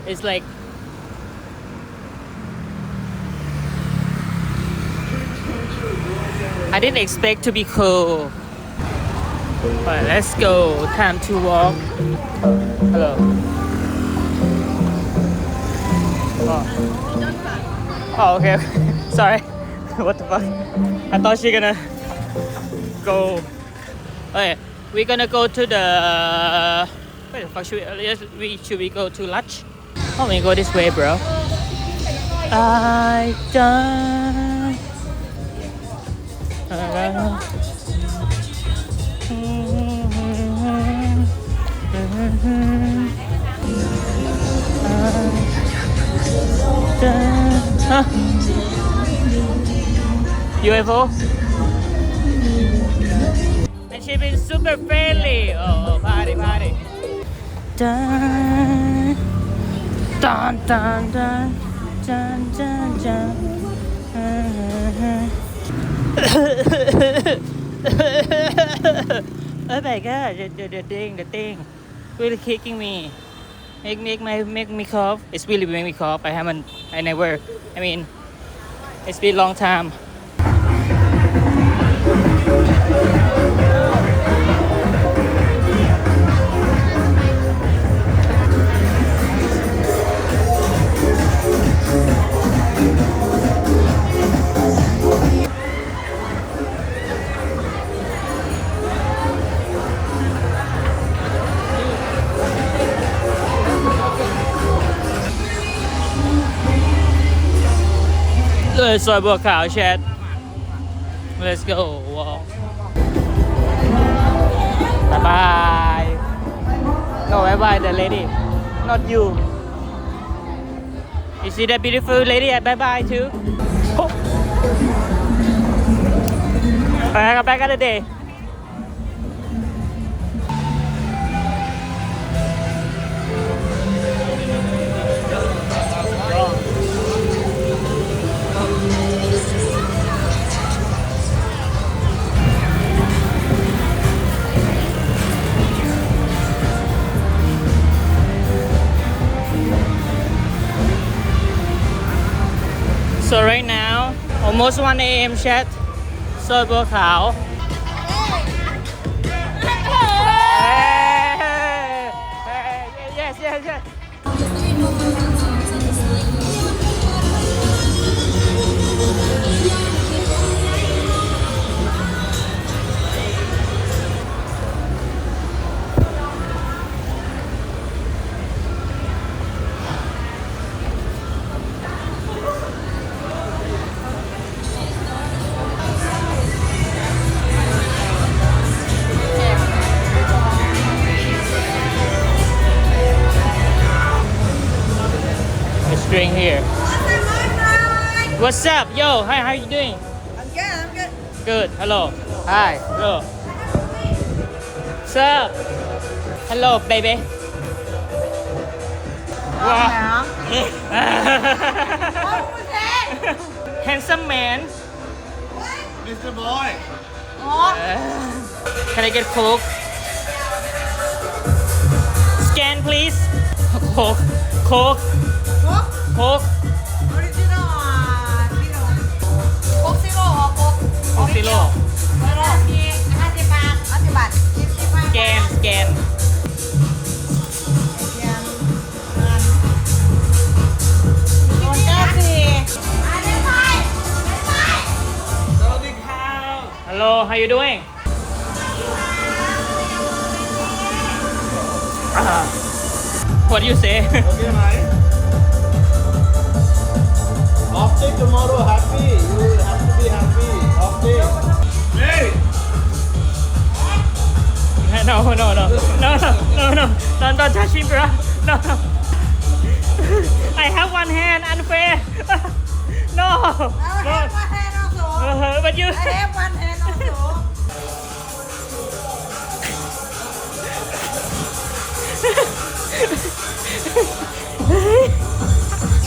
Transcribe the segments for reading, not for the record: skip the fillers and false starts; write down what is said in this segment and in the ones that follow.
It's like I didn't expect to be cold. But let's go. Time to walk. Hello. Oh, okay. Sorry. What the fuck? I thought she gonna go. Okay, we're gonna go to the. Where the fuck should we go to lunch? Oh, we go this way, bro. I done. Huh? UFO? And she been super friendly. Oh, party. Dun, dun, dun, dun, dun, dun, dun. Oh my god, the thing really kicking me. Make me cough. It's really make me cough. I mean, it's been a long time. Let's work out, chat. Let's go. Wow. Bye bye. No, bye bye, the lady. Not you. You see that beautiful lady? Bye bye too. Oh. Back at the day. So right now, almost 1 a.m. chat. Soบัวขาว Yes. Drink here. What's up, yo? Hi, how you doing? I'm good. Good. Hello. Hi. Hello. What's up? Hello, baby. Wow. What was that? Handsome man. Mr. Boy. Can I get Coke? Scan, please. Coke. Coke? Coke. Original, Coke Zero or Coke? Coke Zero. มี50 บาทสแกน Hello, how you doing? What do you say? Okay, mate. Off day tomorrow, happy. You have to be happy. Off day. Hey! No. Don't touch him, bro. No. I have one hand, unfair. No. I have one hand also. But you. I have one hand also.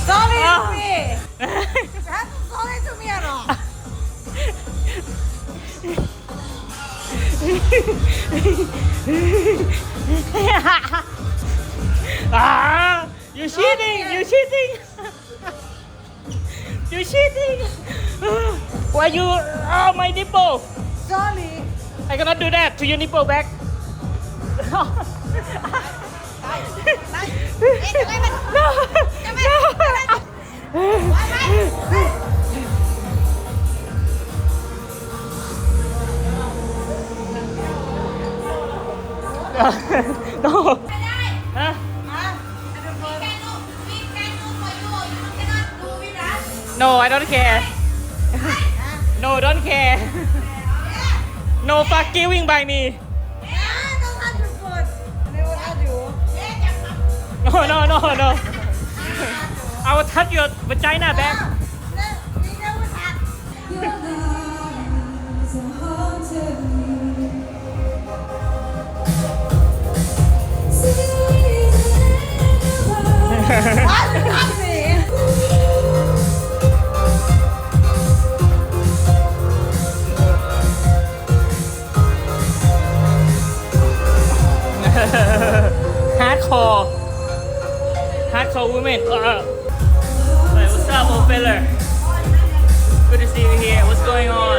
Sorry to me. You have to sorry to me or not? You cheating! You cheating! You cheating! Why you? Oh my nipple! Sorry. I cannot do that to your nipple back. No. No. Huh? No, I don't care. No, don't care. No fuck giving by me. No, no, no, no. I will touch your vagina back. Hardcore. Hardcore women. Hey, what's up, old fella? Good to see you here. What's going on?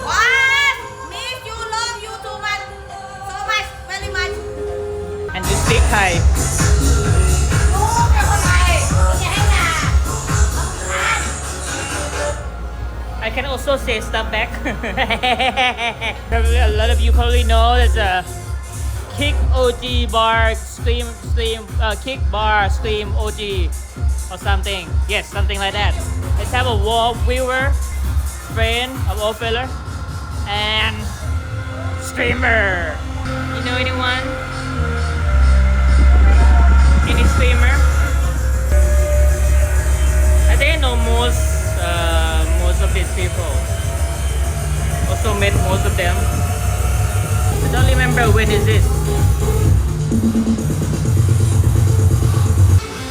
What? Miss you, love you too much. So much, very much. And you speak Thai. I can also say stuff back. A lot of you probably know there's a Kick OG bar stream Kick bar stream OG or something. Yes, something like that. Let's have a wall viewer, friend of all fella, and streamer. You know anyone? Any streamer? I think I know most of these people. Also met most of them. I don't remember when is this.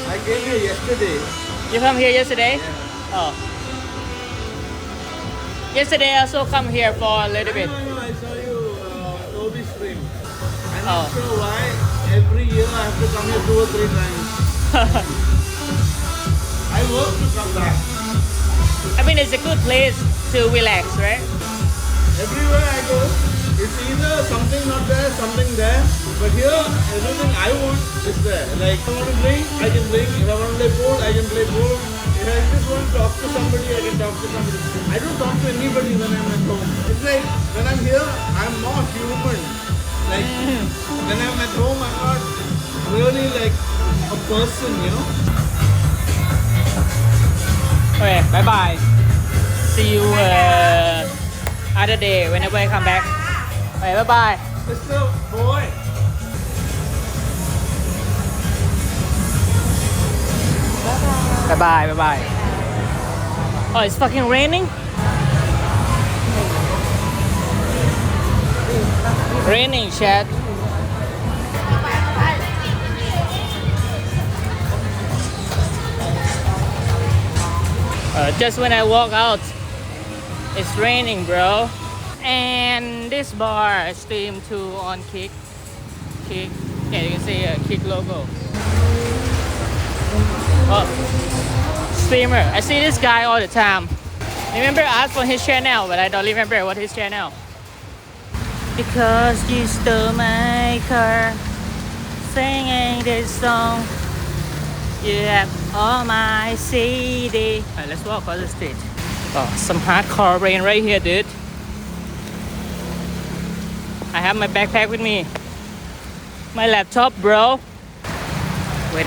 I came here yesterday. You come here yesterday? Yeah. Oh. Yesterday I also come here for a little bit. No, I saw you Toby stream. I'm Oh. not sure why every year I have to come here 2 or 3 times. I work to come back. I mean, it's a good place to relax, right? Everywhere I go, it's either something not there, something there. But here, everything I want is there. Like, if I want to drink, I can drink. If I want to play pool, I can play pool. If I just want to talk to somebody, I can talk to somebody. I don't talk to anybody when I'm at home. It's like, when I'm here, I'm more human. Like, when I'm at home, I'm not really like a person, you know? Okay, bye bye. See you other day whenever I come back. Okay, bye bye. Mr. Boy. Bye bye, bye bye. Oh, it's fucking raining? Raining, chat. Just when I walk out, it's raining, bro. And this bar is streamed to on Kick. Yeah, you can see a Kick logo. Oh, streamer. I see this guy all the time. Remember, I asked for his channel, but I don't remember what his channel. Because you stole my car, singing this song. You have all my CD. Alright, let's walk on the street. Oh, some hardcore rain right here, dude. I have my backpack with me. My laptop, bro. Wait.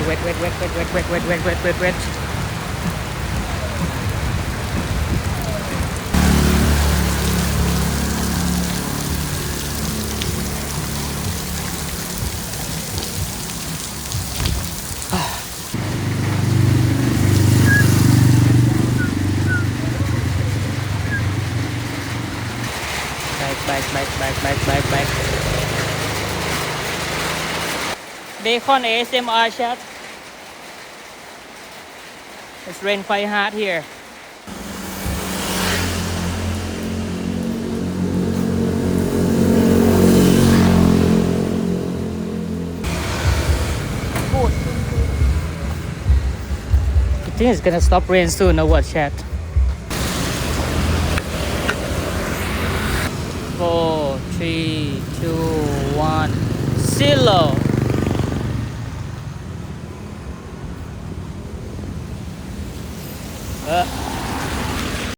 Back. Bacon ASMR chat. It's rain quite hard here. think it's gonna stop rain soon or what, chat? 4, 3, 2, 1, 0.